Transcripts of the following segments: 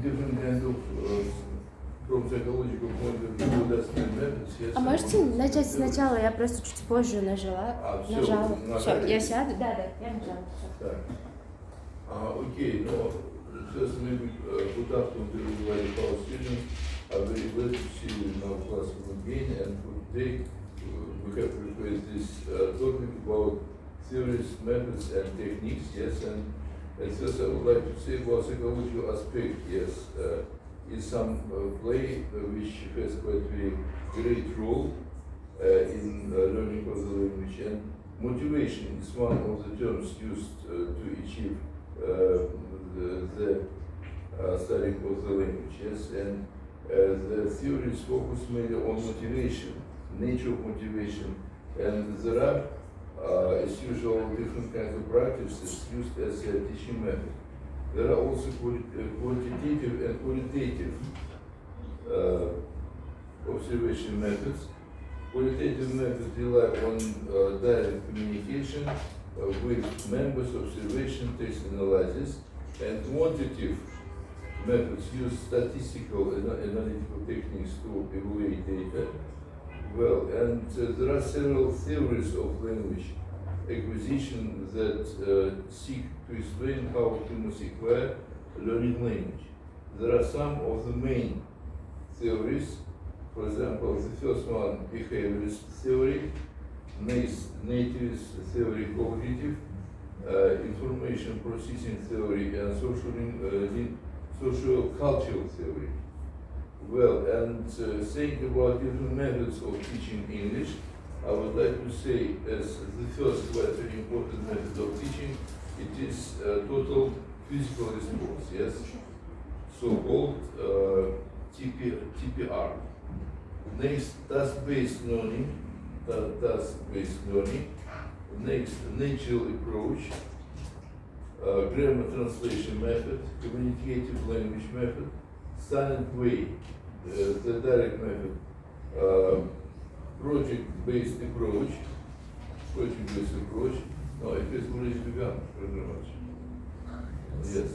different kinds of, from psychological point of view, assessment methods. Yes. А можете начать сначала? Я просто чуть позже нажала. Нажала. Все, я сяду. Да, я нажала. Так. Okay, no, just maybe good afternoon to everybody, our students. I'm very glad to see you in our class again, and for today we have prepared this topic about theories, methods, and techniques. Yes, and first I would like to say about psychological aspect. Yes, is some play which has quite a great role in learning of the language, and motivation is one of the terms used to achieve the studying of the language. Yes, and the theories focus mainly on motivation, nature of motivation, and there are, as usual, different kinds of practices used as a teaching method. There are also quantitative and qualitative observation methods. Qualitative methods rely on direct communication with members, observation, text analysis, and quantitative methods use statistical and analytical techniques to evaluate data. Well, and there are several theories of language acquisition that seek to explain how humans acquire learning language. There are some of the main theories. For example, the first one, behaviorist theory, nativist theory, cognitive, information processing theory, and social cultural theory. Well, and saying about different methods of teaching English, I would like to say as the first very important method of teaching, it is total physical response, yes, so-called TPR. Next, task-based learning, next, natural approach, grammar translation method, communicative language method, silent way, the direct method, project-based approach. No, it has already begun, very much. Yes.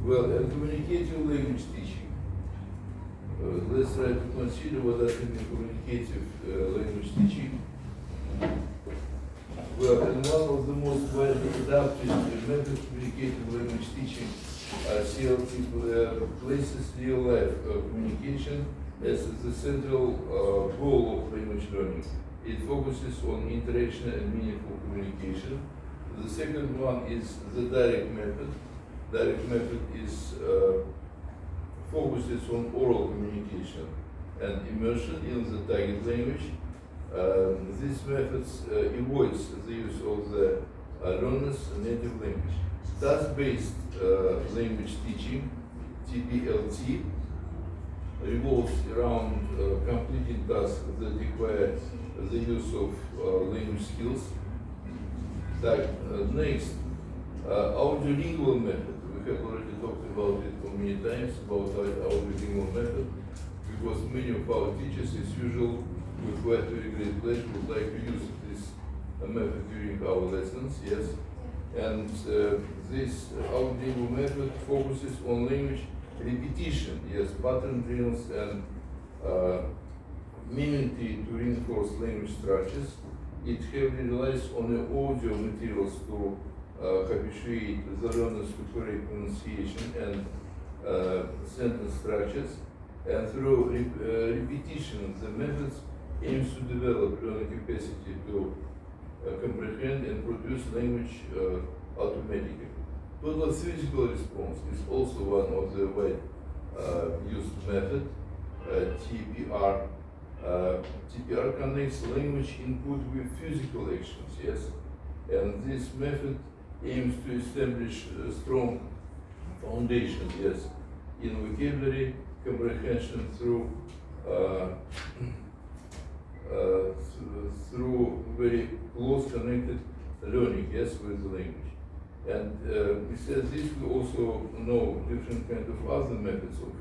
Well, and communicative language teaching. Let's try to consider what that can be communicative language teaching. Well, and one of the most widely adopted methods of communicative language teaching, CLT, places real-life communication as the central goal of language learning. It focuses on interaction and meaningful communication. The second one is the direct method. Direct method is focuses on oral communication and immersion in the target language. These methods avoids the use of the learner's native language. Task-based language teaching, TPLT, revolves around completing tasks that require the use of language skills. Next, audiolingual method. We have already talked about it many times, about audiolingual method, because many of our teachers, as usual, with quite very great pleasure, would like to use this method during our lessons, yes. And this audiolingual method focuses on language repetition, yes, pattern drills and mimicry to reinforce language structures. It heavily relies on the audio materials to habituate the learners to correct pronunciation and sentence structures. And through repetition, the methods aims to develop learning capacity to comprehend and produce language automatically. Total physical response is also one of the used method, TPR. TPR connects language input with physical actions, yes, and this method aims to establish a strong foundation, yes, in vocabulary comprehension through very close connected learning, yes, with the language. And besides this, we also know different kind of other methods of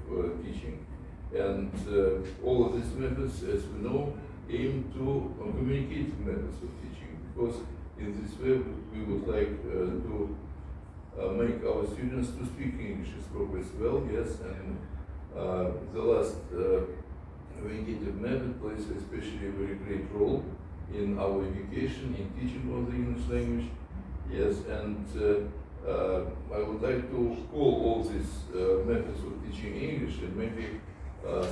teaching. And all of these methods, as we know, aim to communicate methods of teaching, because in this way we would like to make our students to speak English as progress well, yes, and the last indicative method plays especially a very great role in our education, in teaching of the English language, yes, and I would like to call all these methods of teaching English, and maybe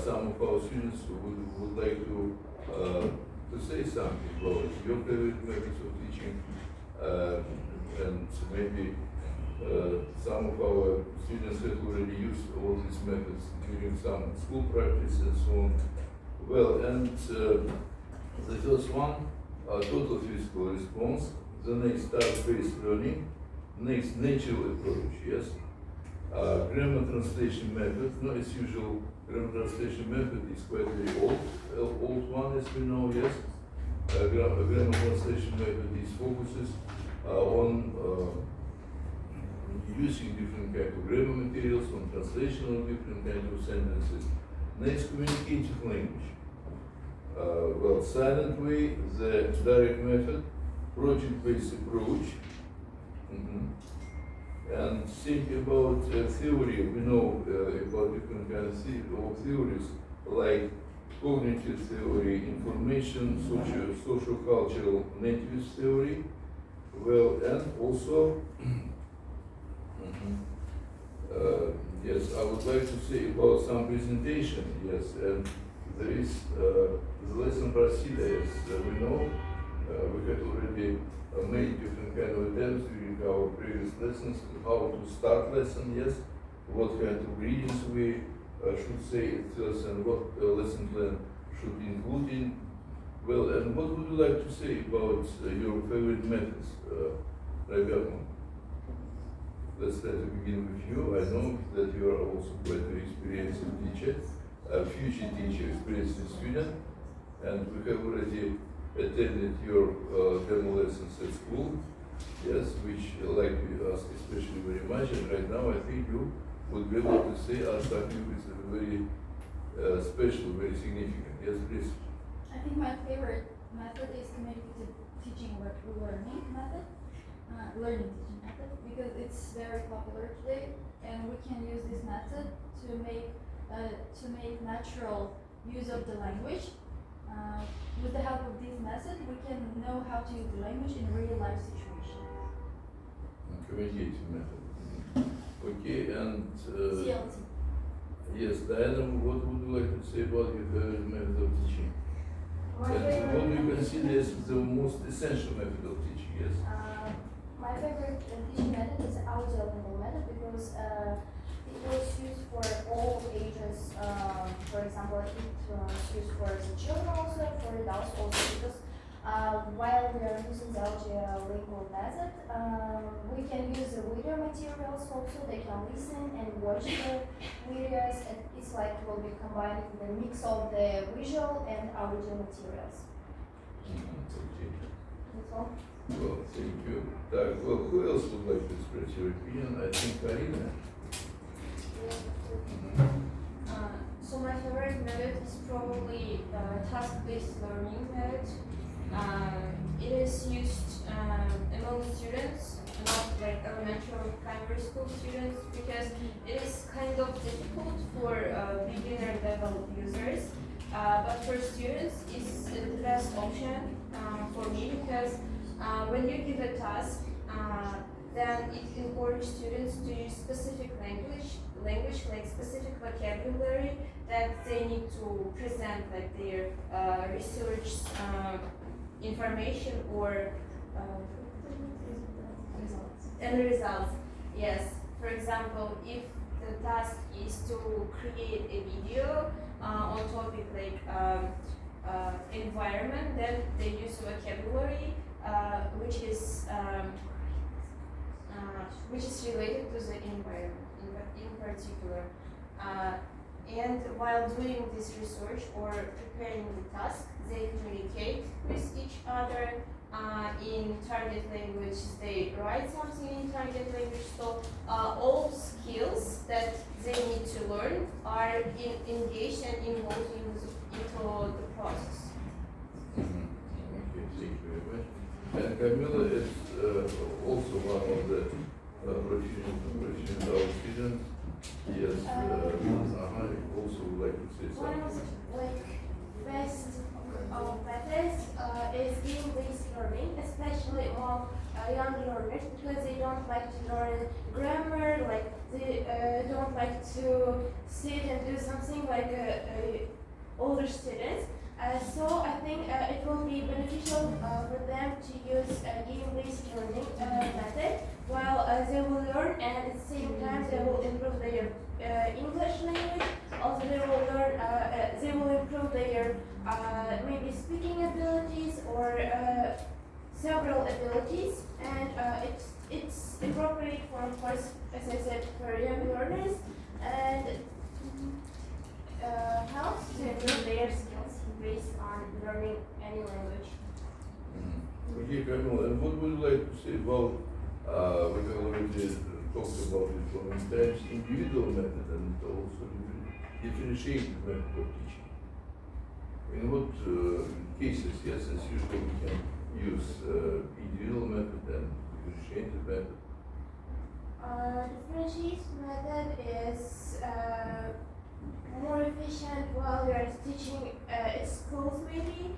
some of our students would like to say something about your favorite methods of teaching, and maybe some of our students have already used all these methods during some school practice and so on. Well, and the first one, total physical response, the next task-based learning, next natural approach, yes. Grammar translation method, no, as usual, grammar translation method is quite very old one, as we know, yes. Grammar translation method is focuses on using different kind of grammar materials, on translation of different kind of sentences. Next, communicative language. Well, silent way, the direct method, project-based approach. And think about theory. We know about different kinds of theories, like cognitive theory, information, social-cultural nativist theory. Well, and also, yes, I would like to say about some presentation. Yes, and there is the lesson procedure. As we know, we had already made different kind of attempts during our previous lessons how to start lesson. Yes, what kind of readings we should say at first, and what lesson plan should include in. Well, and what would you like to say about your favorite methods, Roberto? Let's try to begin with you. I know that you are also quite an experienced teacher, a future teacher, experienced student, and we have already attended your demo lessons at school, yes, which like we ask especially very much, and right now I think you would be able to say something which is very special, very significant. Yes, please. I think my favorite method is communicative teaching learning method, learning teaching method, because it's very popular today, and we can use this method to make natural use of the language. With the help of this method, we can know how to use the language in real life situations. Communicative method. Okay, and CLT. yes, Diana, what would you like to say about your favorite method of teaching? And what do you consider as the most essential method of teaching? Yes. My favorite teaching method is audio lingual method because it was used for all ages. For example, it was used for the children also, for adults also, because while we are using the audio lingual method, we can use the video materials also. They can listen and watch the videos, and it's like will be combined with the mix of the visual and audio materials. Okay. That's all. Well, thank you. Well, who else would like to express your opinion? I think Karina. So my favorite method is probably task-based learning method. It is used among students, not like elementary or primary school students, because it is kind of difficult for beginner level users. But for students, it's the best option for me, because when you give a task, then it encourages students to use specific language like specific vocabulary that they need to present, like their research information or results. Yes. For example, if the task is to create a video on topic like environment, then they use vocabulary which is related to the environment in particular. And while doing this research or preparing the task, they communicate with each other in target language. They write something in target language. So all skills that they need to learn are engaged and involved into the process. Okay, thank you very much. And Camila is also one of the Rashid, our student. Yes, I also would like to say One of something. like best of methods is game-based learning, especially among young learners because they don't like to learn grammar, like they don't like to sit and do something like older students. So I think it will be beneficial for them to use a game-based learning method while they will learn, and at the same time they will improve their English language. Also, they will learn. They will improve their maybe speaking abilities or several abilities, and it's appropriate for, of course, as I said, for young learners, and helps to improve their skills based on learning any language. Okay, Kamil, and what would you like to say about, we have already talked about it for many times, individual method and also differentiated method of teaching? In what cases, yes, as usual, we can use individual method and differentiated method? Differentiated method is more efficient while you're teaching at schools maybe,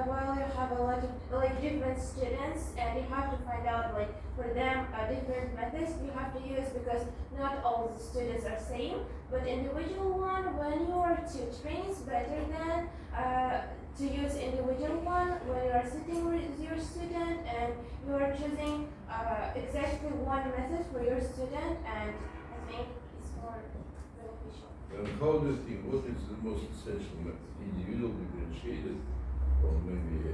while you have a lot of like different students and you have to find out like for them different methods you have to use because not all the students are same, but individual one when you are tutoring is better than to use individual one when you are sitting with your student and you are choosing exactly one method for your student, and I think it's more beneficial. And how do you think, what is the most essential method? Individual, differentiated, or maybe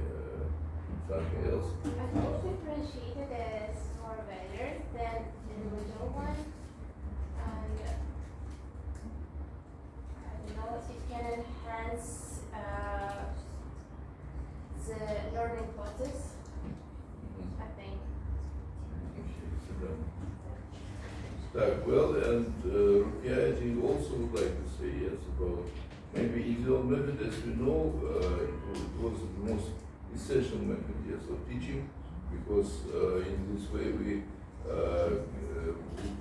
something else? I think differentiated is more better than individual one, and I don't know, it can enhance the learning process, I think. Okay, so then. Так, well, and Rukia, I think also would like to say yes about maybe individual method. As we know, it was the most essential method, yes, of teaching, because in this way we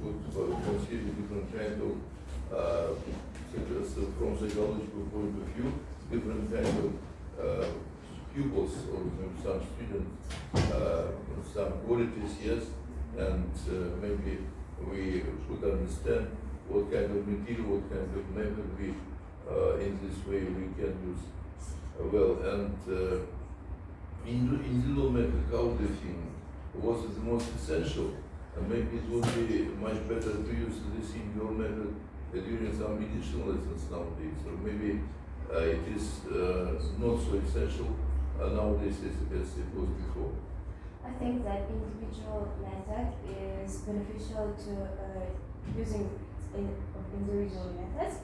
could consider different kind of, so from psychological point of view, different kind of pupils or some students, some qualities, yes, and maybe we should understand what kind of material, what kind of method we, in this way we can use. Well, and individual method, how do you think? Was it the most essential? And maybe it would be much better to use this individual method during some additional lessons nowadays, or maybe it is not so essential nowadays as it was before. I think that individual method is beneficial to using individual methods.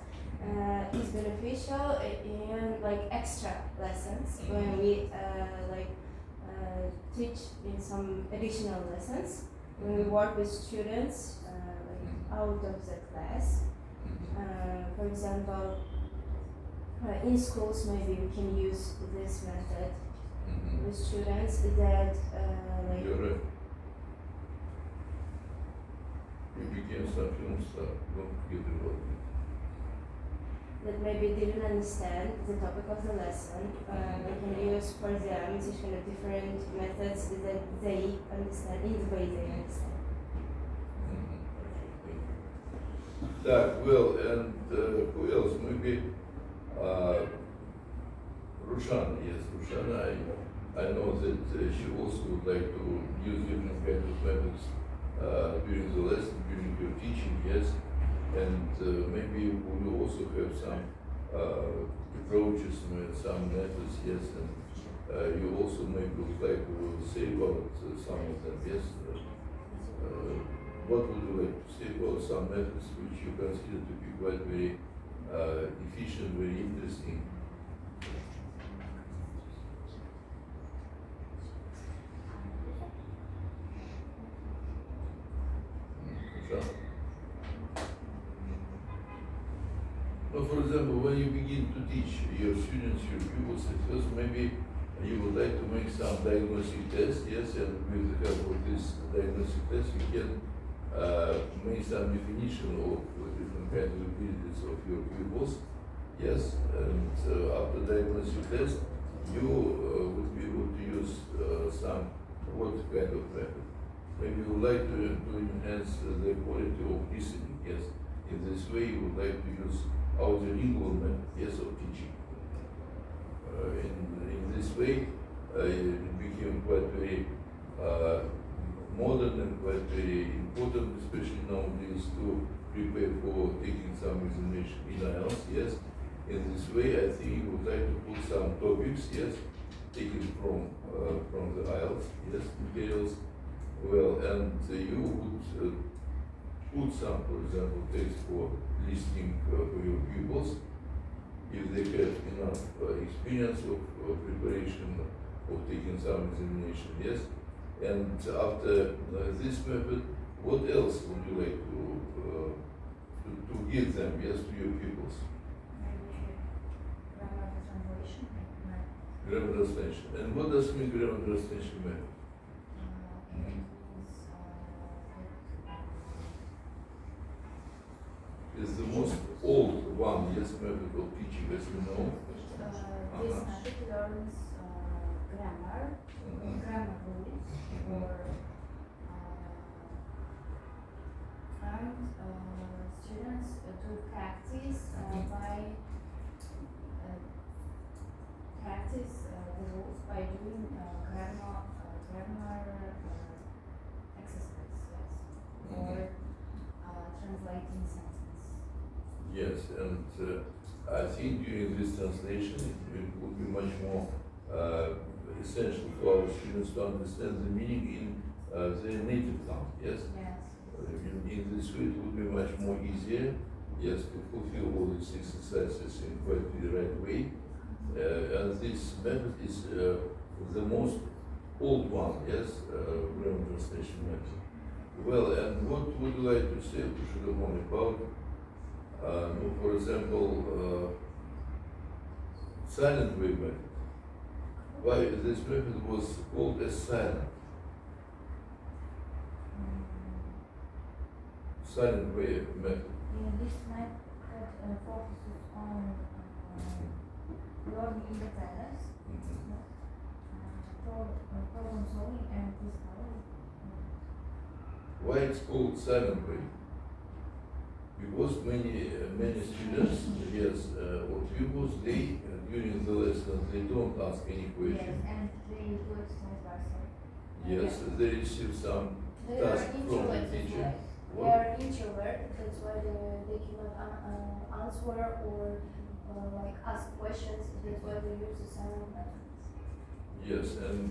Is beneficial in like extra lessons when we teach in some additional lessons when we work with students like out of the class. For example, in schools maybe we can use this method with students that like. You're right. You became some film star, don't forget about it. That maybe didn't understand the topic of the lesson. We can use for them such kind of different methods that they understand in the way they understand. Так, well, and who else? Maybe Rushana, yes, Rushana, I know that she also would like to use different kind of methods during the lesson, during your teaching, yes, and maybe we will also have some approaches, some methods, yes, and you also maybe would like to say about some of them, yes. What would you like to say about some methods which you consider to be quite very efficient, very interesting? Well, for example, when you begin to teach your students, your pupils at first, maybe you would like to make some diagnostic test, yes, and with the help of this diagnostic test, you can make some definition of different kinds of abilities of your pupils. Yes, and after diagnostic test, you would be able to use some what kind of method. Maybe you would like to enhance the quality of listening. Yes, in this way you would like to use audiolingual method. Yes, of teaching. In this way, it became quite very modern and quite very important, especially nowadays, to prepare for taking some examination in IELTS. Yes. In this way, I think you would like to put some topics, yes, taken from the IELTS, yes, materials. Well, and you would put some, for example, text for listening for your pupils, if they have enough experience of preparation of taking some examination, yes. And after this method, what else would you like to give them, yes, to your pupils? Grammar translation. And what does mean grammar translation method? It's the most old one, yes, method of teaching, as you know. This method learns grammar, grammar rules, or and students do practice by practice the rules by doing grammar exercise, yes, or translating sentence. Yes, and I think during this translation it would be much more essential for our students to understand the meaning in their native tongue. Yes. Yes. In this way, it would be much more easier, yes, to fulfill all these exercises in quite the right way. And this method is the most old one, yes, grammar translation method. Well, and what would you like to say to Shulamon about, for example, silent way method? Why this method was called as silent? Silent way method. This method focuses on learning independence, problem solving, and discovery. Why it's called silent way? Because many students, yes, or pupils, they during the lesson they don't ask any question. Yes, and they do exercise by themselves. Yes, they receive some They task are from the introverted, teacher. right? They What? are introvert, that's why they cannot answer or like ask questions, that's why they use the silent method. Yes, and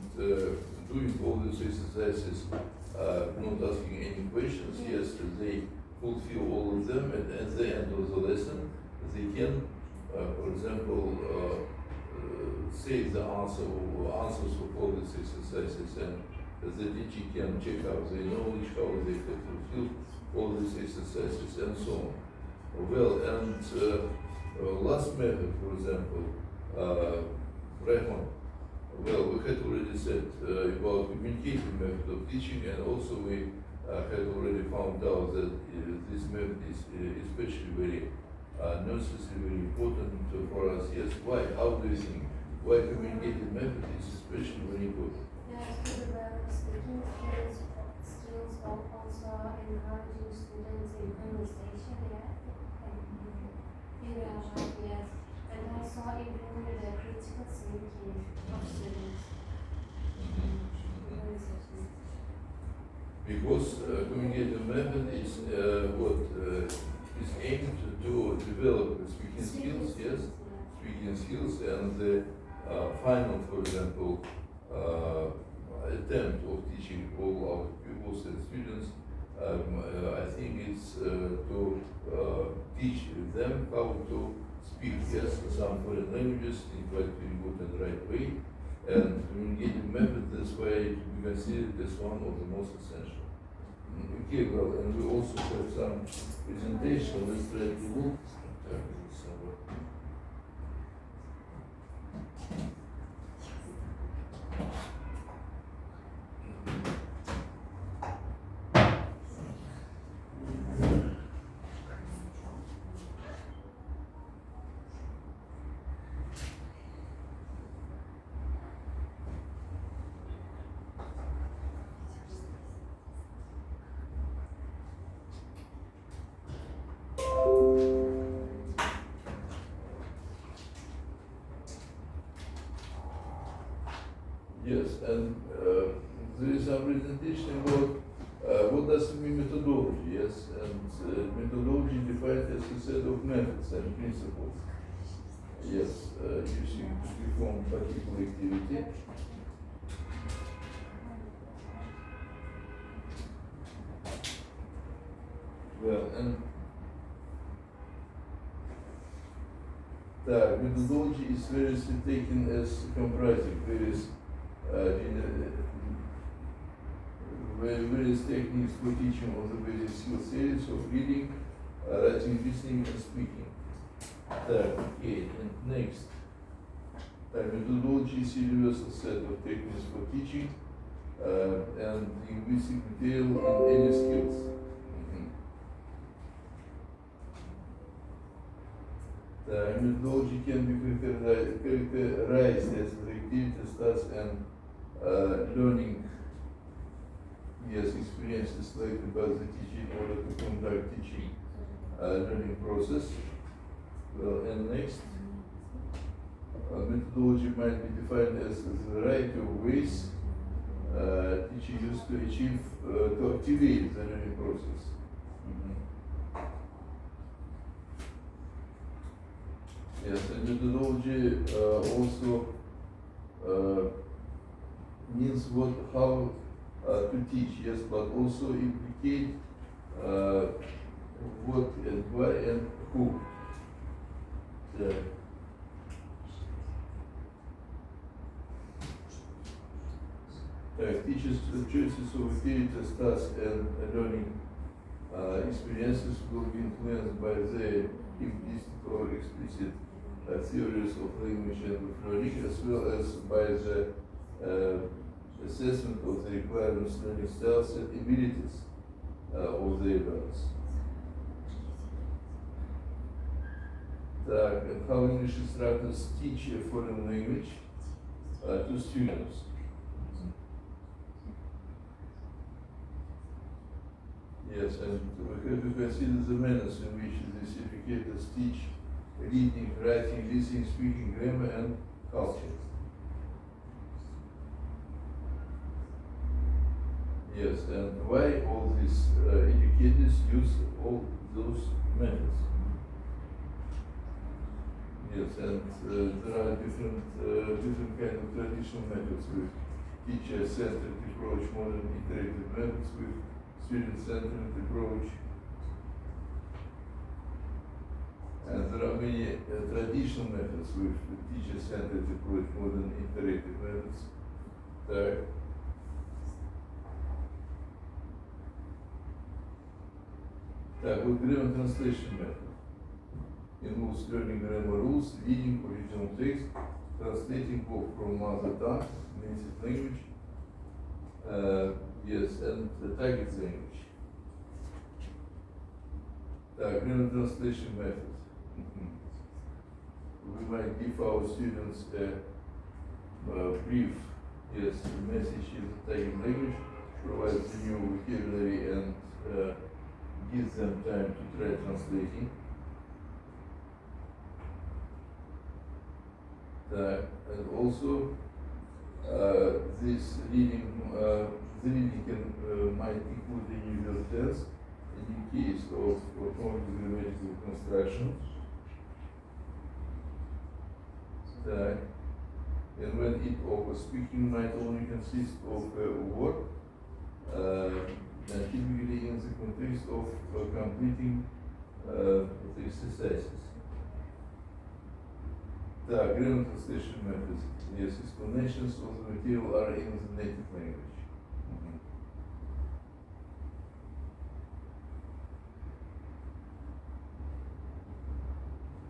doing all these exercises, not asking any questions, yes, they fulfill all of them, and at the end of the lesson, they can, for example, say the answers of all these exercises, and the teacher can check out their knowledge, how they have fulfilled all these exercises, and so on. Well, and last method, for example, Rahman, well, we had already said about communicative method of teaching, and also we had already found out that this method is especially very necessary, very important for us. Yes, why? How do you think? Why communicative method is especially very important? Yes, to develop speaking skills, but also encouraging students in conversation, yeah. Yes, and also improving the critical thinking of students. Because communicative method is what is aimed to develop speaking skills, yes, speaking skills, and the final, for example, attempt of teaching all our pupils and students, I think it's to teach them how to speak, yes, some foreign languages in quite very good and right way, and communicative method, that's why we consider it as one of the most essential. Okay, well, and we also have some presentation, let's try to look. Yes, and there is some presentation about what does it mean methodology, yes, and methodology defined as a set of methods and principles, yes, used to perform particular activity. Well, and the methodology is variously taken as comprising various various techniques for teaching of the various skills areas of reading, writing, listening, and speaking. Okay, and next. The methodology is a universal set of techniques for teaching and linguistic material in any skills. The methodology can be characterized as the activities, tasks, and learning experiences selected by the teacher in order to conduct teaching learning process. Well, and next, methodology might be defined as a variety of ways teacher used to achieve, to activate the learning process. Yes, and methodology also means how to teach, yes, but also implicate what and why and who. Teachers' choices of activities, tasks, and learning experiences will be influenced by their implicit or explicit theories of language and of learning, as well as by the assessment of the requirements, learning styles, and abilities of their learners. And how English instructors teach a foreign language to students. Yes, and we have to consider the manners in which these educators teach reading, writing, listening, speaking, grammar, and culture. Yes, and why all these educators use all those methods? Yes, and there are different kind of traditional methods with teacher-centered approach, modern interactive methods with student-centered approach. And there are many traditional methods with teacher-centered approach, modern interactive methods. With grammar translation method involves learning grammar rules, reading original text, translating both from mother tongue, native language, yes, and the target language. Grammar translation method. We might give our students a brief, message in the target language, provides the new vocabulary, and gives them time to try translating. And also, this reading, the reading might include the individual tense in case of formative grammatical construction. And when it over speaking might only consist of a word, typically in the context of completing the exercises. The grammar translation methods, yes, explanations of the material are in the native language.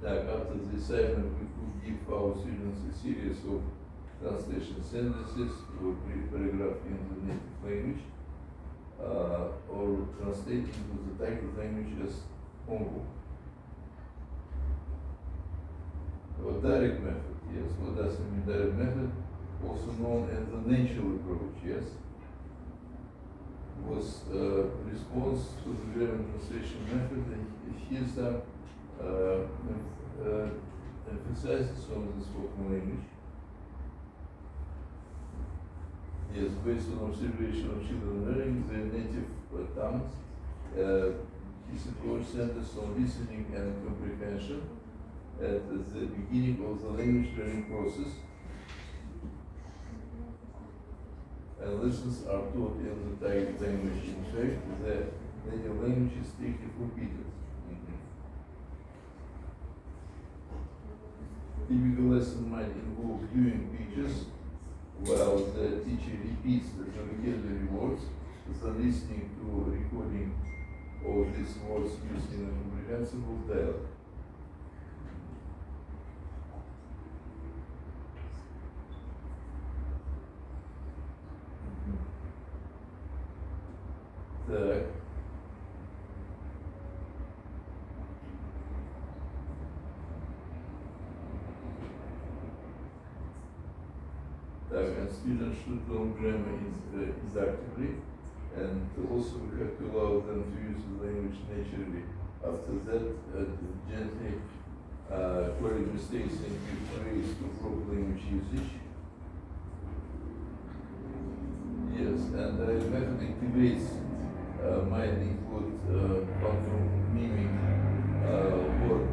After the assignment, we could give our students a series of translation sentences or brief paragraph in the native language, or translate into the target language as homework. Or direct method, yes. What does it mean, direct method? Also known as the natural approach, yes. Was response to the grammar translation method, and here's some emphasizes on the spoken language. Yes, based on observation of children learning their native tongues, his approach centers on listening and comprehension at the beginning of the language learning process. And lessons are taught in the target language. In fact, the native language is strictly forbidden. Typical lesson might involve viewing pictures while the teacher repeats the vocabulary words, the listening to recording of these words used in a comprehensible dialogue. Так. And students should learn grammar inductively, and also we have to allow them to use the language naturally. After that, gently correct mistakes and give praise to proper language usage. Yes, and the method activates might include pantomimic word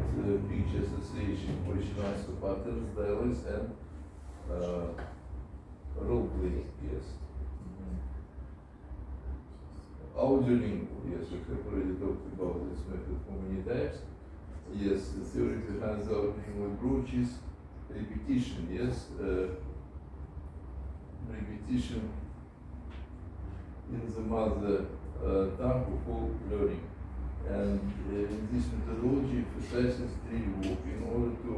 picture association, original patterns, dialects, and role play, yes. Audiolingual, yes, we have already talked about this method for many times. Yes, the theory behind the audiolingual approach is repetition, yes. Repetition in the mother tongue of all learning. And in this methodology emphasizes daily work in order to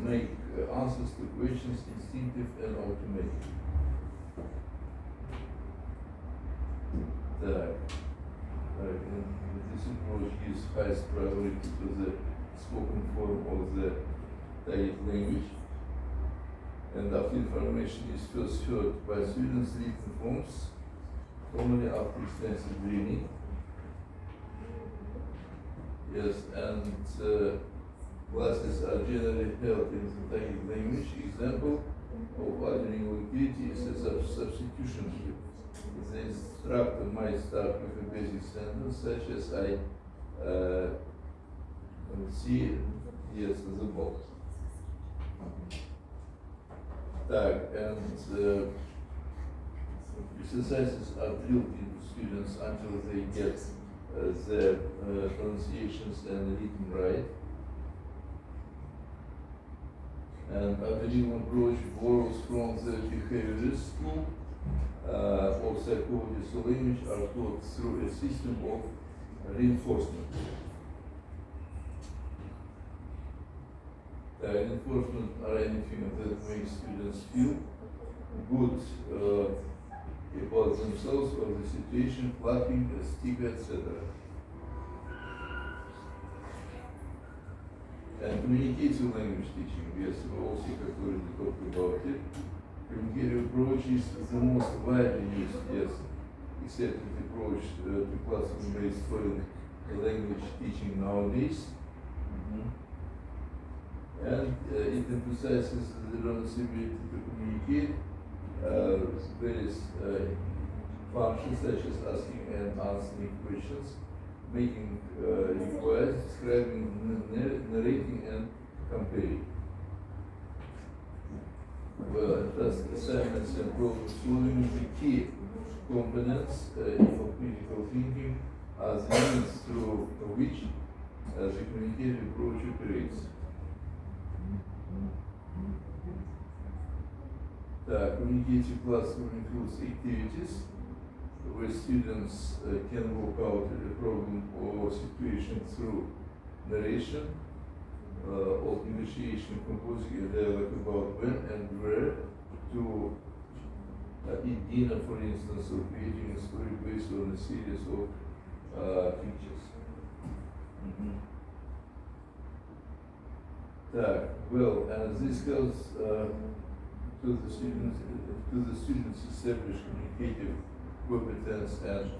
make answers to questions instinctive and automatic. And this approach gives highest priority to the spoken form of the target language. And after information is first heard by students, written forms, normally after extensive reading. Yes, and classes are generally held in the target language. Example of audiolingual activity is a substitution here. The instructor might start with a basic sentence such as I see, yes, the box. And exercises are drilled into students until they get the pronunciations and rhythm right. And audiolingual approach borrows from the behaviorist school of psychology, so language are taught through a system of reinforcement. Reinforcement are anything that makes students feel good about themselves or the situation, clapping, a sticker, etc. And communicative language teaching, yes, we also have already talked about it. Communicative approach is the most widely used, yes, accepted approach to classroom-based foreign language teaching nowadays. And it emphasizes the learner's ability to communicate various functions such as asking and answering questions, making requests, describing, narrating, and comparing. Well, task assignments and problem solving, the key components of critical thinking are the means through which the communicative approach operates. The communicative classroom includes activities where students can work out a problem or situation through narration, of negotiation, composing a dialogue about when and where to eat dinner, for instance, or creating a story based on a series of pictures. Well, and this helps to the students establish communicative competence and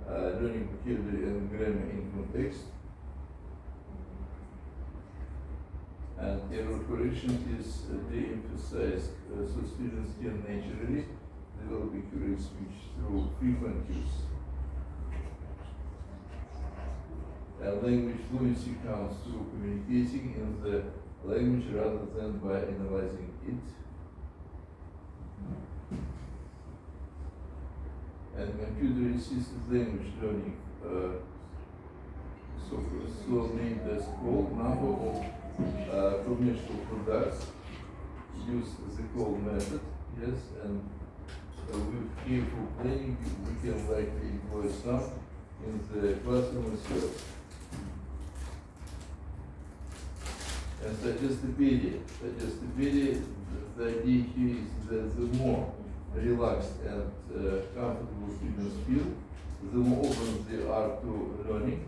learning vocabulary and grammar in context. And error correction is de-emphasized, so students can naturally develop accurate speech through frequent use. And language fluency comes through communicating in the language rather than by analyzing it. And computer-assisted language learning, so named as call number of commercial products use the call method, yes, and with careful planning we can likely employ some in the classroom as well. And suggestibility, the idea here is that the more relaxed and comfortable students feel, the more open they are to learning,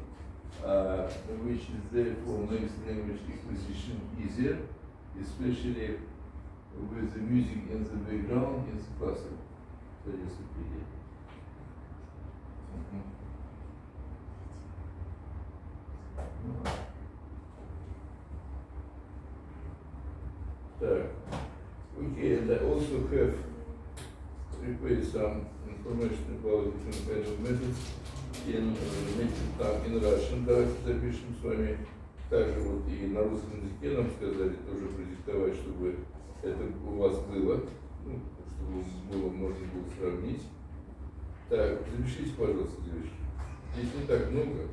which is therefore makes language acquisition easier, especially with the music in the background in the classroom. Suggestibility. Okay, and I also have prepared some information about different kind of methods in Russian. Давайте запишем с вами также вот и на русском языке нам сказали тоже продиктовать, чтобы это у вас было, ну, чтобы можно было сравнить. Так, запишите, пожалуйста, девочки. Здесь не так много,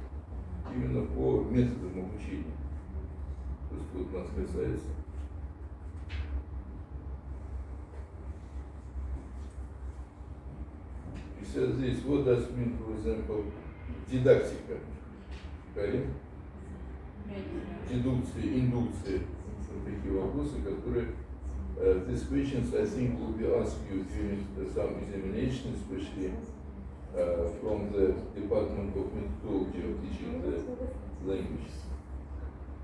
именно по методам обучения. Просто вот нас касается. И здесь вот does mean, for example, дидактика. Карин? Дедукция, индукция. Вот такие вопросы, которые these questions I think will be asked you during some examination, especially from the Department of Methodology of Teaching the Language.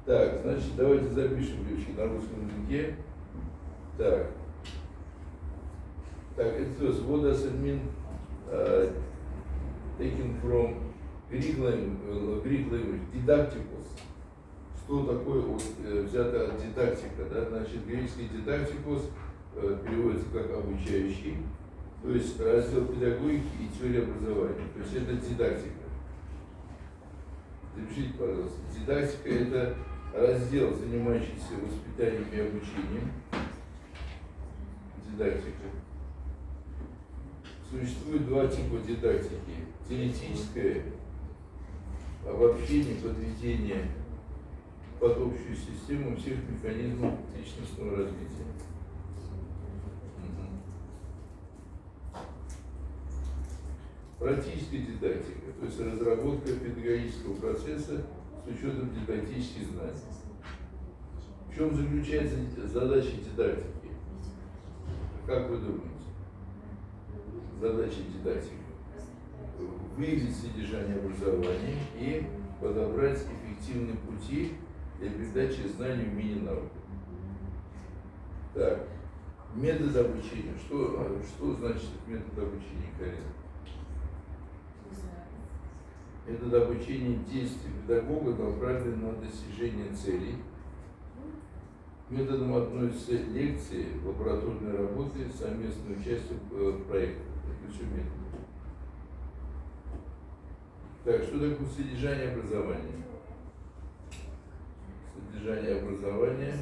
Так, значит, давайте запишем, девочки, на русском языке. Так, it first, what does it mean taken from Greek language, didacticos? Что такое вот, взято от дидактика, да? Значит, греческий дидактикос переводится как обучающий, то есть раздел педагогики и теории образования, то есть это дидактика. Запишите, пожалуйста, дидактика – это раздел, занимающийся воспитанием и обучением. Дидактика. Существует два типа дидактики. Теоретическое обобщение, подведение под общую систему всех механизмов личностного развития. Практическая дидактика, то есть разработка педагогического процесса с учетом дидактических знаний. В чем заключается задача дидактики? Как вы думаете? Задача дидактики – выявить содержание образования и подобрать эффективные пути для передачи знаний, умений, навыков. Так, метод обучения. Что значит метод обучения, Карина? Метод обучения действий педагога направлен на достижение целей. К методам относятся лекции, лабораторные работы, совместное участие в проектах. Это все методы. Так, что такое содержание образования? Содержание образования.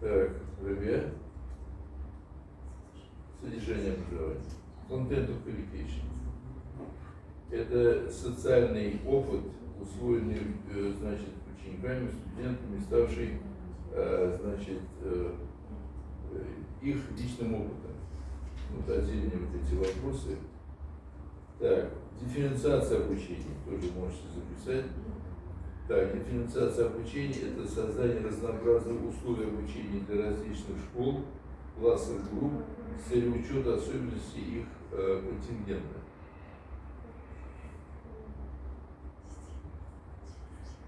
Так, ребят. Содержание образования. Content of education. Это социальный опыт, усвоенный, значит, учениками, студентами, ставший, значит, их личным опытом. Вот отдельные вот эти вопросы. Так, дифференциация обучения, тоже можете записать. Так, дифференциация обучения – это создание разнообразных условий обучения для различных школ, классов, групп с целью учета особенностей их контингента.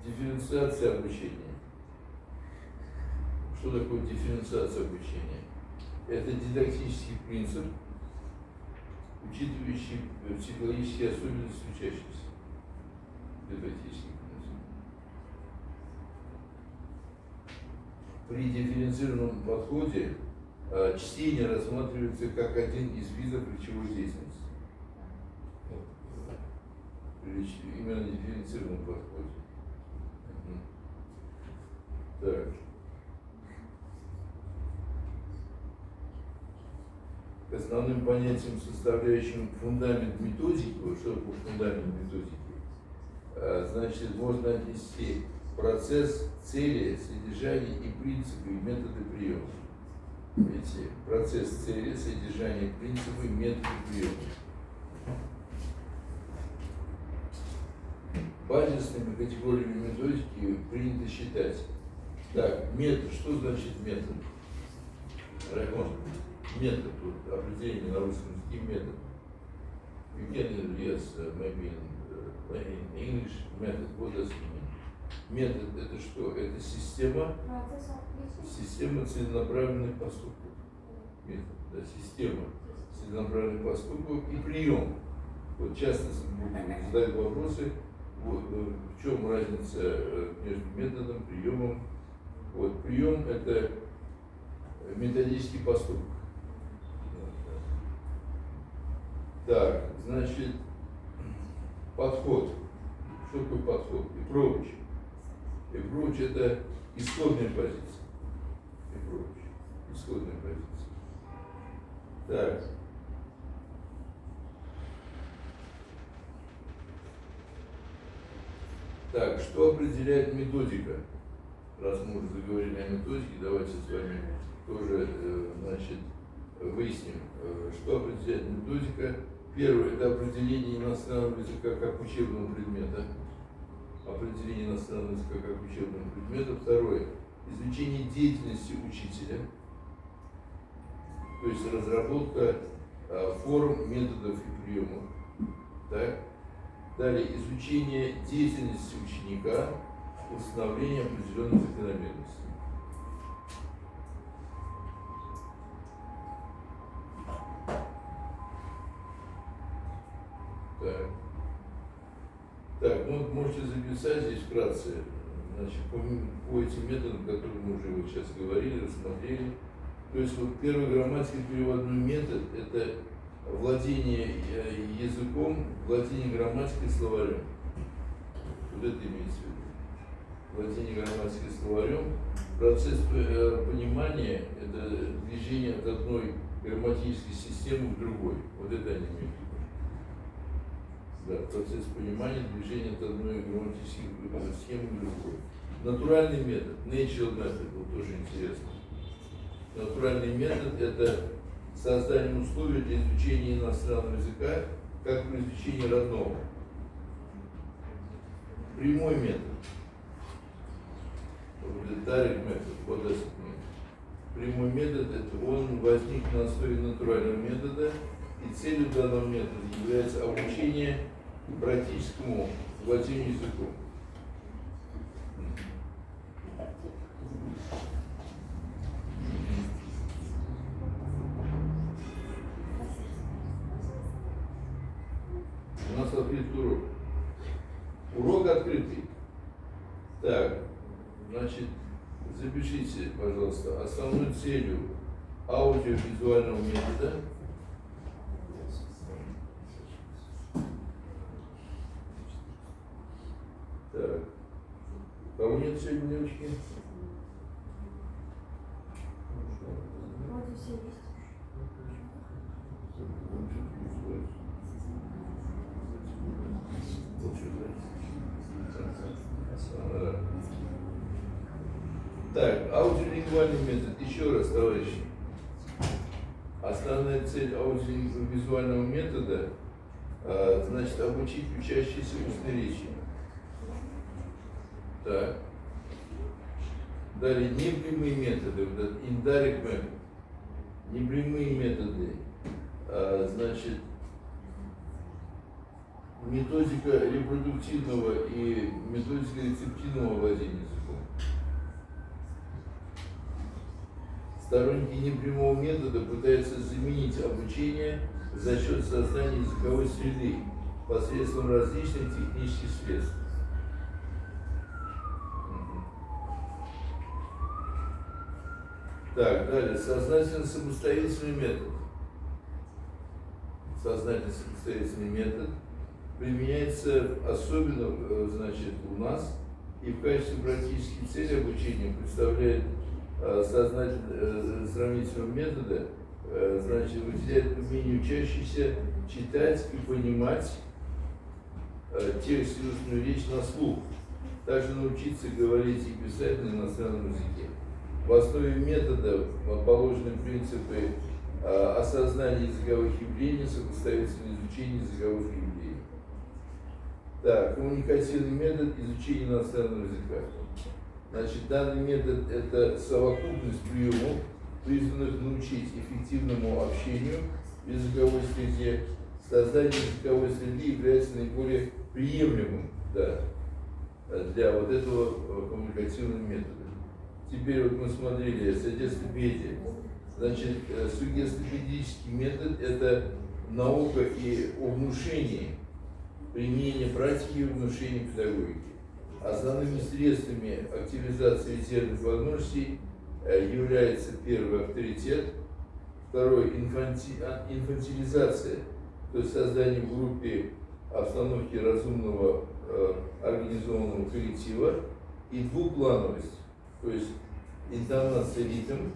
Дифференциация обучения. Что такое дифференциация обучения? Это дидактический принцип, учитывающий психологические особенности учащихся. Дидактический принцип. При дифференцированном подходе чтение рассматривается как один из видов речевой деятельности. Вот. Именно в дифференцированном подходе. Так. К основным понятиям, составляющим фундамент методики, вот что такое фундамент методики, значит, можно отнести процесс, цели, содержание и принципы, и методы приема. Видите, процесс, цели, содержание, принципы, методы приема. Базисными категориями методики принято считать. Так, метод. Что значит метод? Раймон, метод. Вот, определение на русском языке метод. You can, yes, maybe in English method. What does it mean? Метод – это что? Это система целенаправленных поступков. Метод, да, система целенаправленных поступков и прием. Вот часто задают вопросы, вот, в чем разница между методом, приемом. Вот, прием – это методический поступок. Так, значит, подход. Что такое подход? Approach. Approach – это исходная позиция. Approach. Исходная позиция. Так. Так, что определяет методика? Раз мы уже заговорили о методике, давайте с вами тоже, значит, выясним, что определяет методика. Первое – это определение иностранного языка как учебного предмета. Определение иностранного языка как учебного предмета. Второе – изучение деятельности учителя. То есть разработка форм, методов и приемов. Так. Далее – изучение деятельности ученика, установление определенных закономерностей. Так, ну можете записать здесь вкратце, значит, по этим методам, которые мы уже вот сейчас говорили, рассмотрели. То есть вот первый грамматико-переводной метод – это владение языком, владение грамматикой, словарем. Вот это имеется в виду. Владение грамматикой, словарем. Процесс понимания – это движение от одной грамматической системы к другой. Вот это они имеют в виду. Да, процесс понимания, движения от одной грамматической схемы к другой. Натуральный метод, natural method, вот тоже интересно. Натуральный метод – это создание условий для изучения иностранного языка, как при изучении родного. Прямой метод. Direct метод, вот это метод. Прямой метод – это он возник на основе натурального метода, и целью данного метода является обучение практическому владению языком. У нас открытый урок. Урок открытый. Так, значит, запишите, пожалуйста, основной целью аудиовизуального метода так. Кого нет сегодня, девочки? Вроде все есть. Так, аудиолингвальный метод. Еще раз, товарищи. Основная цель аудиовизуального метода, значит, обучить учащихся устной речи. Так. Далее, непрямые методы, вот этот indirect method. Непрямые методы, значит, методика репродуктивного и методика рецептивного владения языком. Сторонники непрямого метода пытаются заменить обучение за счет создания языковой среды посредством различных технических средств. Так, далее. Сознательно-самостоятельный метод. Сознательно-самостоятельный метод применяется особенно, значит, у нас и в качестве практической цели обучения представляет сознательно-сравнительного метода, значит, выделяет умение учащихся читать и понимать текст и устную речь на слух, также научиться говорить и писать на иностранном языке. В основе метода положены принципы осознания языковых явлений, сопоставительного изучения языковых явлений. Так, коммуникативный метод изучения иностранного языка. Значит, данный метод – это совокупность приемов, призванных научить эффективному общению в языковой среде. Создание языковой среды является наиболее приемлемым, да, для вот этого коммуникативного метода. Теперь вот мы смотрели саггестопедия. Значит, суггестопедический метод – это наука и о внушении, применение практики и внушения педагогики. Основными средствами активизации резервных возможностей является первый авторитет, второй инфантилизация, то есть создание в группе обстановки разумного организованного коллектива, и двуплановость, то есть интонация, ритм,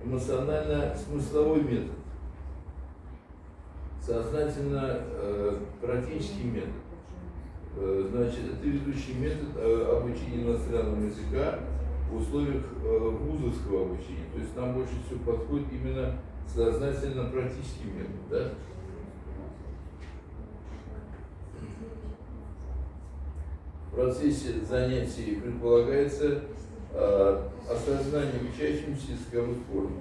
эмоционально-смысловой метод, сознательно-практический метод. Значит, это ведущий метод обучения иностранного языка в условиях вузовского обучения. То есть нам больше всего подходит именно сознательно-практический метод, да? В процессе занятий предполагается осознание учащимся языковых форм.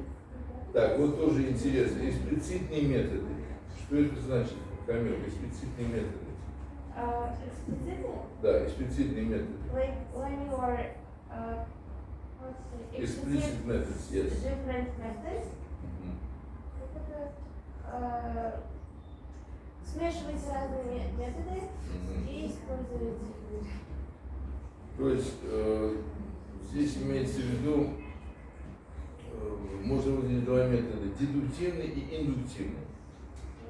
Так, вот тоже интересно. Эксплицитные методы. Что это значит, Камил? Эксплицитные методы. Explicitly? Да, эксплицитные методы. Like when you are, let's say, Explicit methods, yes. different methods. Мгм. Это смешивать разные методы Мгм. и использовать их. То есть здесь имеется в виду, можно выделить два метода: дедуктивный и индуктивный.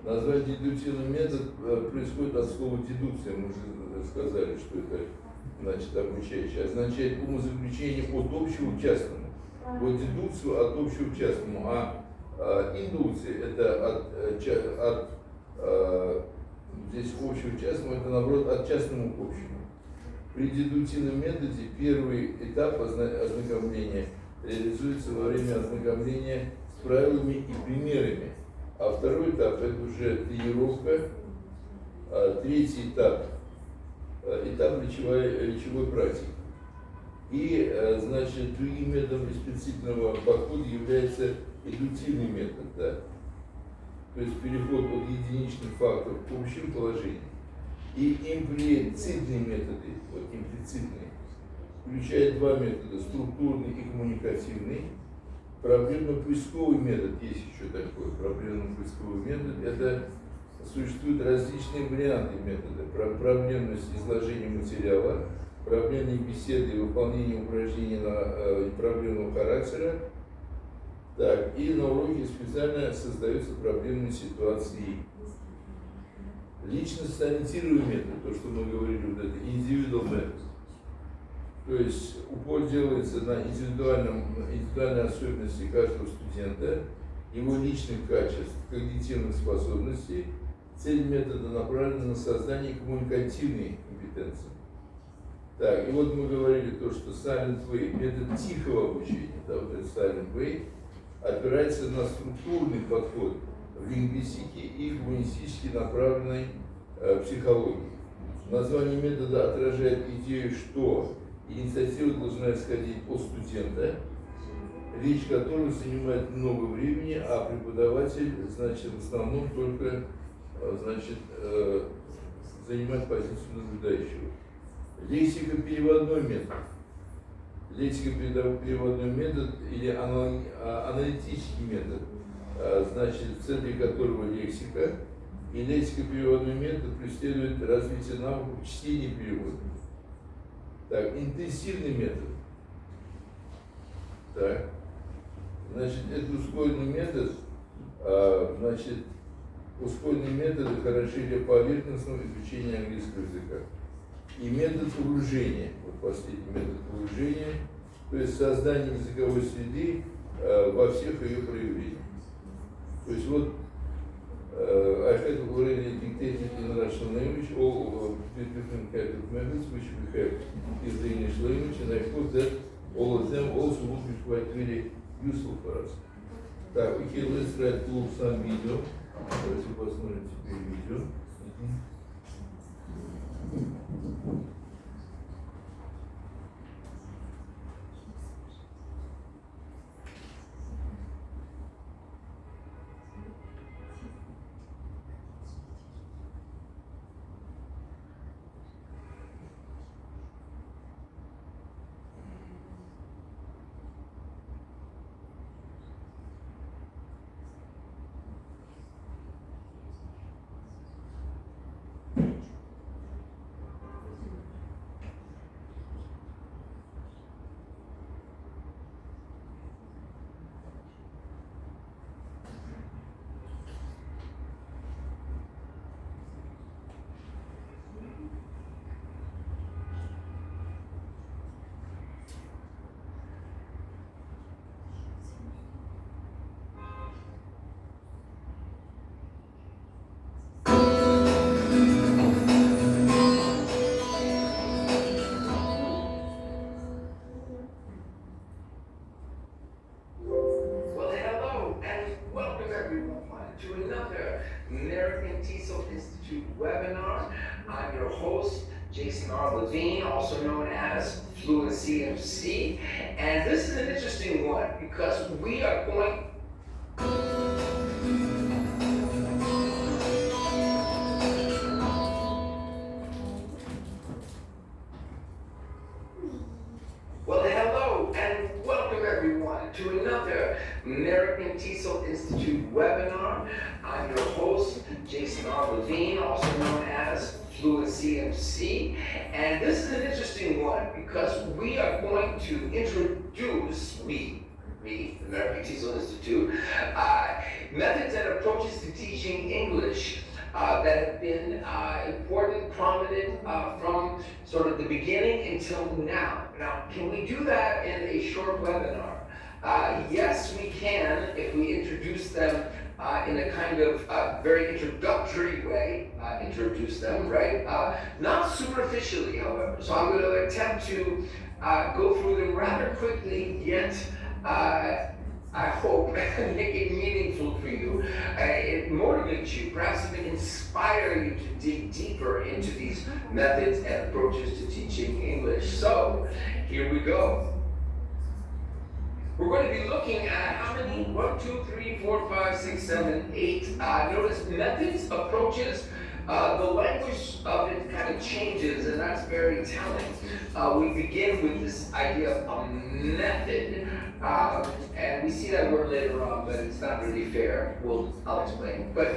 Название дедуктивный метод происходит от слова дедукция, мы уже сказали, что это значит обучающий, означает умозаключение от общего к частному. Вот дедукцию от общего к частному, а индукция это здесь общего к частному, это наоборот от частному к общему. При дедуктивном методе первый этап ознакомления реализуется во время ознакомления с правилами и примерами, а второй этап это уже тренировка, третий этап речевой практики. И, значит, другим методом эксплицитного подхода является индуктивный метод, да. То есть переход от единичных фактов к общим положениям. И имплицитные методы, вот имплицитные, включают два метода: структурный и коммуникативный. Проблемно-поисковый метод есть еще такой. Проблемно-поисковый метод – это существуют различные варианты метода: проблемность изложения материала, проблемные беседы и выполнение упражнений проблемного характера. Так, и на уроке специально создаются проблемные ситуации. Личностно-ориентированный метод, то, что мы говорили, вот это individual метод. То есть упор делается на индивидуальные особенности каждого студента, его личных качеств, когнитивных способностей. Цель метода направлена на создание коммуникативной компетенции. Так, и вот мы говорили то, что Silent Way, метод тихого обучения, да, вот этот Silent Way, опирается на структурный подход в лингвистике и гуманистически направленной психологии. Название метода отражает идею, что инициатива должна исходить от студента, речь которого занимает много времени, а преподаватель, значит, в основном только, значит, занимает позицию наблюдающего. Лексико-переводной метод. Лексико-переводной метод или аналитический метод, значит, в центре которого лексика, и лексико-переводной метод преследует развитие навыков чтения и перевода. Так, интенсивный метод. Так. Значит, это ускоренный метод, значит, ускоренные методы хороши для поверхностного изучения английского языка. И метод погружения, вот последний метод погружения, то есть создание языковой среды во всех ее проявлениях. То есть вот I had already dictated in Russian language all the different kinds of methods which we have in the English language, and I thought that all of them also would be quite very useful for us. Так, окей, let's try to some video. Давайте посмотрим теперь видео. Webinar. I'm your host, Jason R. Levine, also known as Fluency MC. And this is an interesting one because we are going to another American TESOL Institute webinar. I'm your host, Jason R. Levine, also known as Fluency MC. And this is an interesting one because we are going to introduce, the American TESOL Institute, methods and approaches to teaching English that have been important, prominent from sort of the beginning until now. Now, can we do that in a short webinar? Yes, we can if we introduce them in a kind of very introductory way, introduce them, right? Not superficially, however. So I'm going to attempt to go through them rather quickly, yet I hope make it meaningful for you. It motivates you, perhaps even inspire you to dig deeper into these methods and approaches to teaching English. So here we go. We're going to be looking at how many? 1, 2, 3, 4, 5, 6, 7, 8. Notice methods, approaches. The language of it kind of changes, and that's very telling. We begin with this idea of a method, and we see that word later on, but it's not really fair. I'll explain. But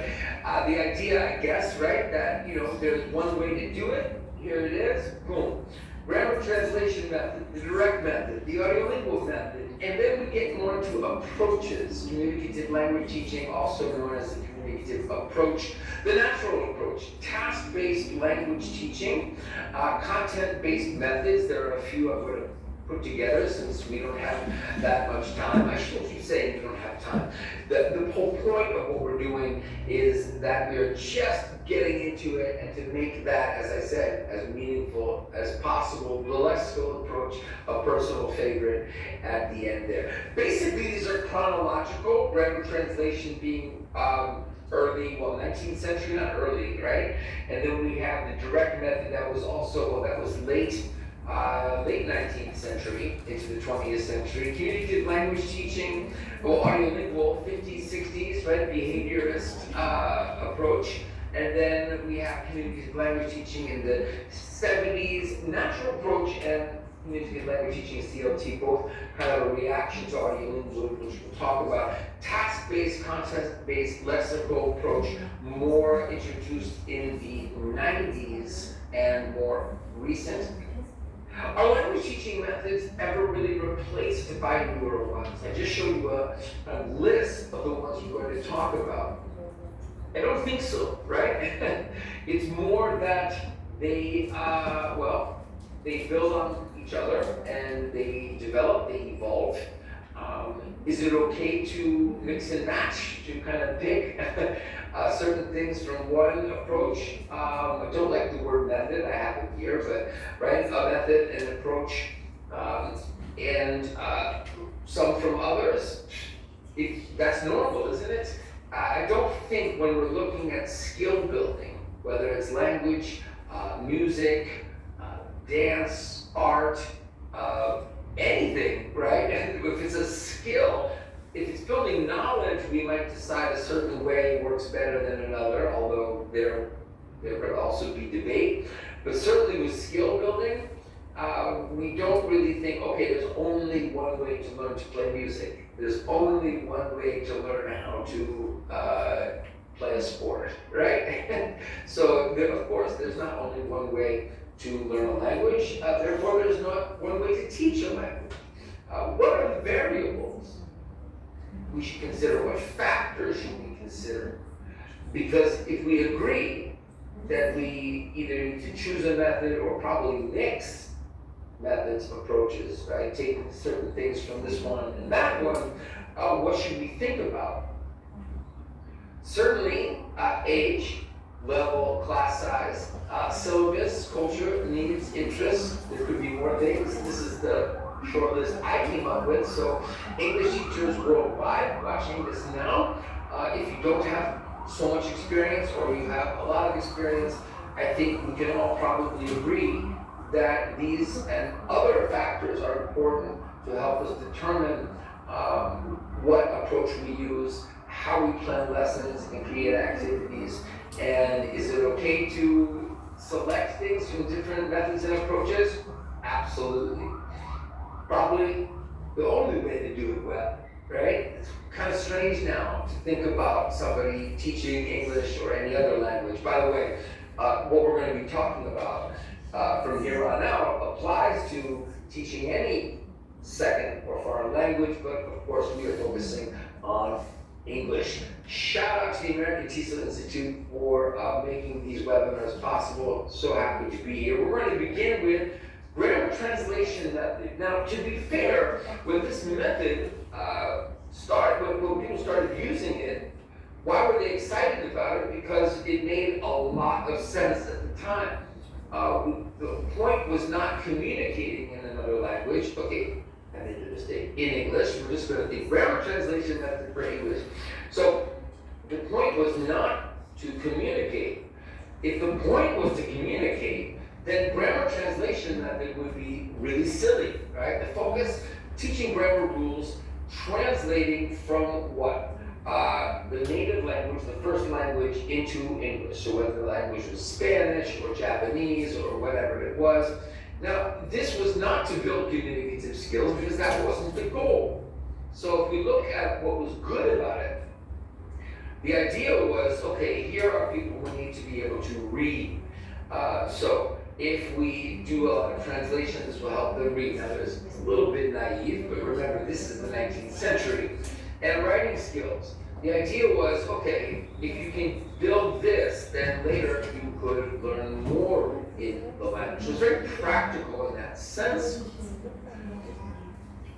the idea, I guess, right, that there's one way to do it. Here it is. Boom. Grammar translation method, the direct method, the audiolingual method, and then we get more into approaches. Communicative language teaching, also known as the communicative approach, the natural approach, task-based language teaching, content-based methods. There are a few I'm going to put together since we don't have that much time. I shouldn't keep saying we don't have time. The whole point of what we're doing is that we're just getting into it and to make that, as I said, as meaningful as possible. The lexical approach, a personal favorite at the end there. Basically, these are chronological, grammar translation being early, 19th century, not early, right? And then we have the direct method that was late 19th century into the 20th century. Communicative language teaching, audiolingual, 50s, 60s, right? Behaviorist approach. And then we have communicative language teaching in the 70s. Natural approach and communicative language teaching, CLT, both kind of a reaction to audiolingual, which we'll talk about. Task-based, content-based, lexical approach, more introduced in the 90s and more recent. Are language teaching methods ever really replaced by newer ones? I just showed you a list of the ones we're going to talk about. I don't think so, right? It's more that they, they build on each other and they develop, they evolve. Is it okay to mix and match, to kind of pick certain things from one approach? I don't like the word method, I have it here, but right, a method, an approach, and some from others. That's normal, isn't it? I don't think when we're looking at skill building, whether it's language, music, dance, art, anything, right? And if it's a skill, if it's building knowledge, we might decide a certain way works better than another, although there could also be debate. But certainly with skill building, we don't really think, okay, there's only one way to learn to play music. There's only one way to learn how to play a sport, right? So, of course, there's not only one way to learn a language, therefore there's not one way to teach a language. What are the variables we should consider? What factors should we consider? Because if we agree that we either need to choose a method or probably mix methods, approaches, right? Take certain things from this one and that one, what should we think about? Certainly, age, level, class size, syllabus, culture, needs, interests. There could be more things. This is the short list I came up with. So English teachers worldwide watching this now, if you don't have so much experience or you have a lot of experience, I think we can all probably agree that these and other factors are important to help us determine what approach we use, how we plan lessons and create activities, and is it okay to select things from different methods and approaches? Absolutely. Probably the only way to do it well, right? It's kind of strange now to think about somebody teaching English or any other language. By the way, what we're going to be talking about from here on out applies to teaching any second or foreign language, but of course we are focusing on English. Shout out to the American TESOL Institute for making these webinars possible. So happy to be here. We're going to begin with grammar translation method. Now, to be fair, when this method when people started using it, why were they excited about it? Because it made a lot of sense at the time. The point was not communicating in another language. Okay, I made a mistake. In English, we're just going to think grammar translation method for English. So the point was not to communicate. If the point was to communicate, then grammar translation method would be really silly, right? The focus, teaching grammar rules, translating from what? The native language, the first language, into English. So whether the language was Spanish or Japanese or whatever it was. Now, this was not to build communicative skills because that wasn't the goal. So if we look at what was good about it, the idea was, okay, here are people who need to be able to read. So if we do a lot of translation, this will help them read. Now, it's a little bit naive, but remember, this is the 19th century. And writing skills. The idea was, okay, if you can build this, then later you could learn more in the language. So it's very practical in that sense.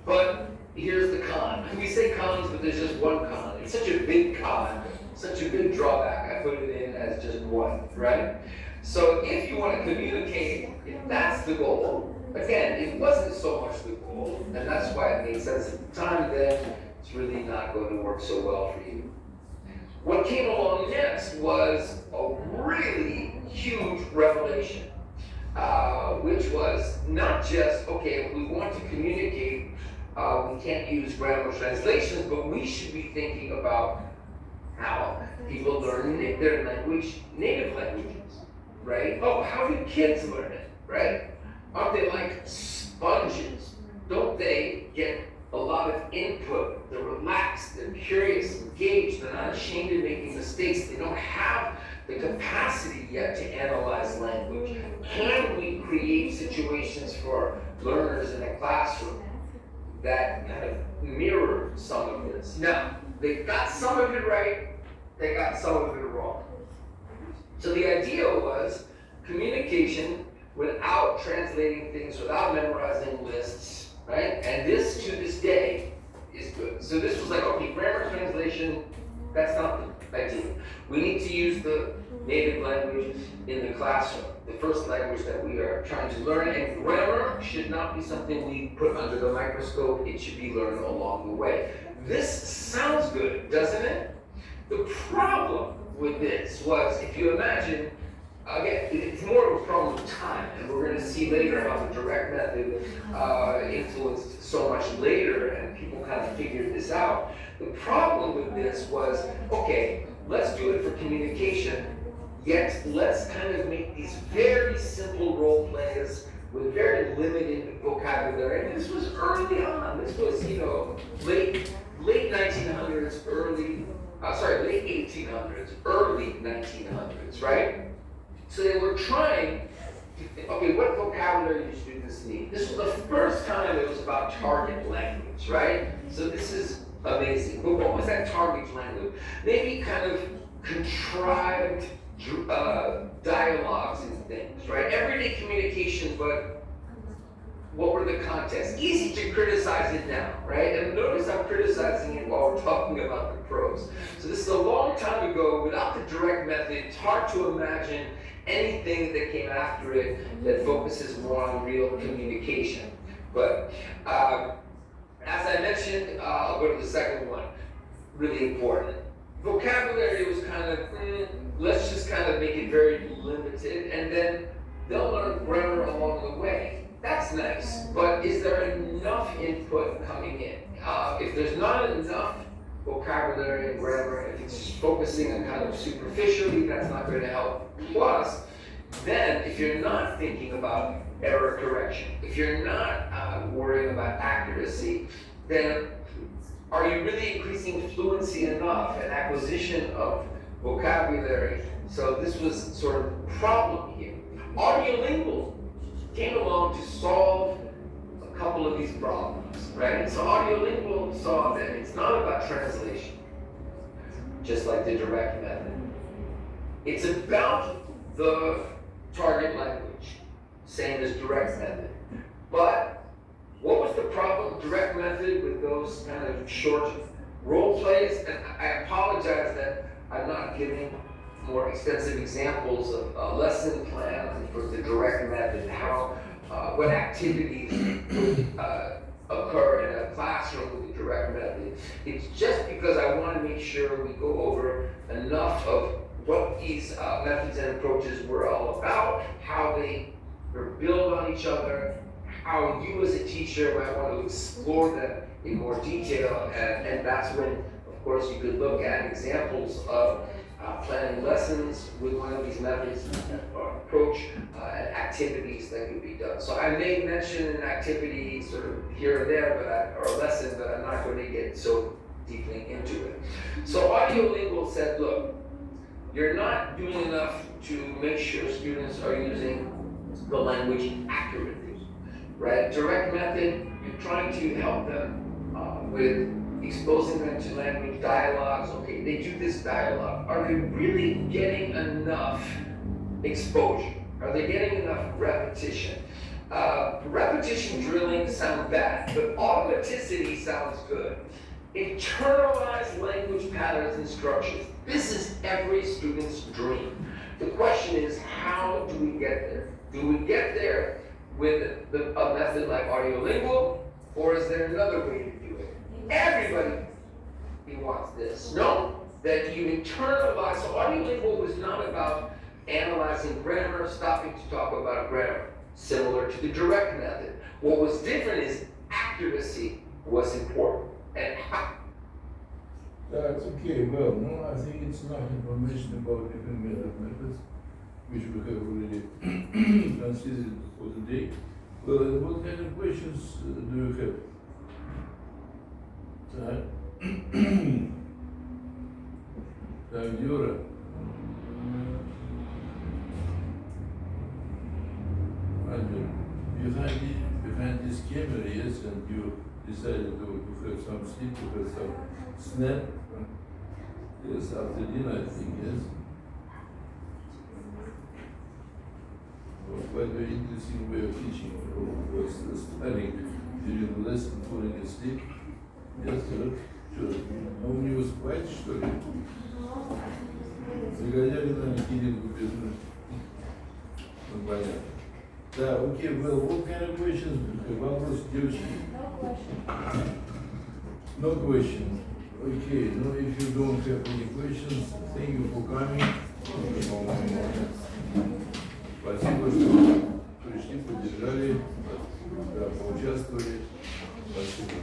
But here's the con. We say cons, but there's just one con. It's such a big con, such a big drawback. I put it in as just one, right? So if you want to communicate, if that's the goal, again, it wasn't so much the goal, and that's why it made sense at the time, then it's really not going to work so well for you. What came along next was a really huge revelation, which was not just, okay, if we want to communicate, we can't use grammar translations, but we should be thinking about how people learn their language, native languages, right? Oh, how do kids learn it, right? Aren't they like sponges? Don't they get a lot of input. They're relaxed, they're curious, engaged, they're not ashamed of making mistakes. They don't have the capacity yet to analyze language. Can we create situations for learners in a classroom that kind of mirror some of this? Now, they got some of it right, they got some of it wrong. So the idea was communication without translating things, without memorizing lists, right? And this, to this day, is good. So this was like, okay, grammar translation, that's not the idea. We need to use the native language in the classroom, the first language that we are trying to learn. And grammar should not be something we put under the microscope. It should be learned along the way. This sounds good, doesn't it? The problem with this was, if you imagine, again, it's more of a problem of time, and we're going to see later how the direct method influenced so much later, and people kind of figured this out. The problem with this was, okay, let's do it for communication, yet let's kind of make these very simple role plays with very limited vocabulary. And this was early on. This was, late 1900s, late 1800s, early 1900s, right? So they were trying to think, okay, what vocabulary do students need? This was the first time it was about target language, right? So this is amazing. But what was that target language? Maybe kind of contrived dialogues and things, right? Everyday communication, but what were the contexts? Easy to criticize it now, right? And notice I'm criticizing it while we're talking about the pros. So this is a long time ago. Without the direct method, it's hard to imagine anything that came after it that focuses more on real communication. But as I mentioned, I'll go to the second one, really important. Vocabulary was kind of, let's just kind of make it very limited, and then they'll learn grammar along the way. That's nice, but is there enough input coming in? If there's not enough vocabulary and grammar, if it's just focusing on kind of superficially, that's not going to help. Plus, then if you're not thinking about error correction, if you're not worrying about accuracy, then are you really increasing fluency enough and acquisition of vocabulary? So this was sort of a problem here. Audiolingual came along to solve a couple of these problems, right? So audiolingual saw that it's not about translation, just like the direct method. It's about the target language, same as direct method. But what was the problem direct method with those kind of short role plays? And I apologize that I'm not giving more extensive examples of lesson plans for the direct method, how what activities would occur in a classroom with the direct method. It's just because I want to make sure we go over enough of what these methods and approaches were all about, how they build on each other, how you as a teacher might want to explore them in more detail, and that's when, of course, you could look at examples of planning lessons with one of these methods or approach and activities that could be done. So I may mention an activity sort of here and there, or a lesson, but I'm not going to get so deeply into it. So audiolingual said, look, you're not doing enough to make sure students are using the language accurately, right? Direct method, you're trying to help them with exposing them to language dialogues. Okay, they do this dialogue. Are they really getting enough exposure? Are they getting enough repetition? Repetition drilling sounds bad, but automaticity sounds good. Internalized language patterns and structures. This is every student's dream. The question is, how do we get there? Do we get there with a method like audiolingual, or is there another way to do it? Everybody wants this. No, that you internalize. So audiolingual was not about analyzing grammar, stopping to talk about grammar, similar to the direct method. What was different is accuracy was important. And how? That's okay. Well, no, I think it's enough information about different methods, which we have already considered for the day. Well, what kind of questions do you have? Так. Так, Юра. Behind this camera, yes, and you decided to have some sleep, to have some snack. Yes, after dinner, I think, yes. Quite very interesting way of teaching, was studying during the lesson, falling asleep. Yes, sir. Что, он не успевает, что ли? Загоняли на Никитинку без нужды. Ну, понятно. Да, окей, well, what kind of questions? Вопрос девочки. No question. Okay, no, if you don't have any questions, thank you for coming. Спасибо, что пришли, поддержали, да, поучаствовали. Спасибо.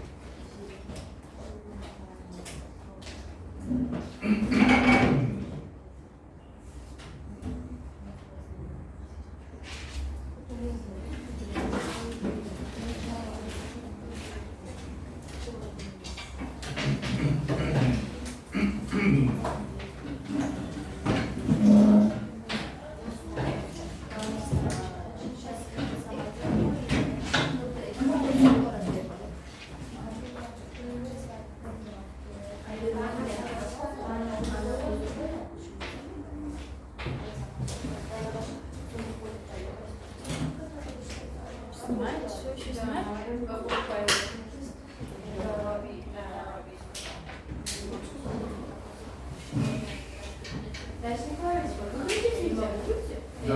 Да,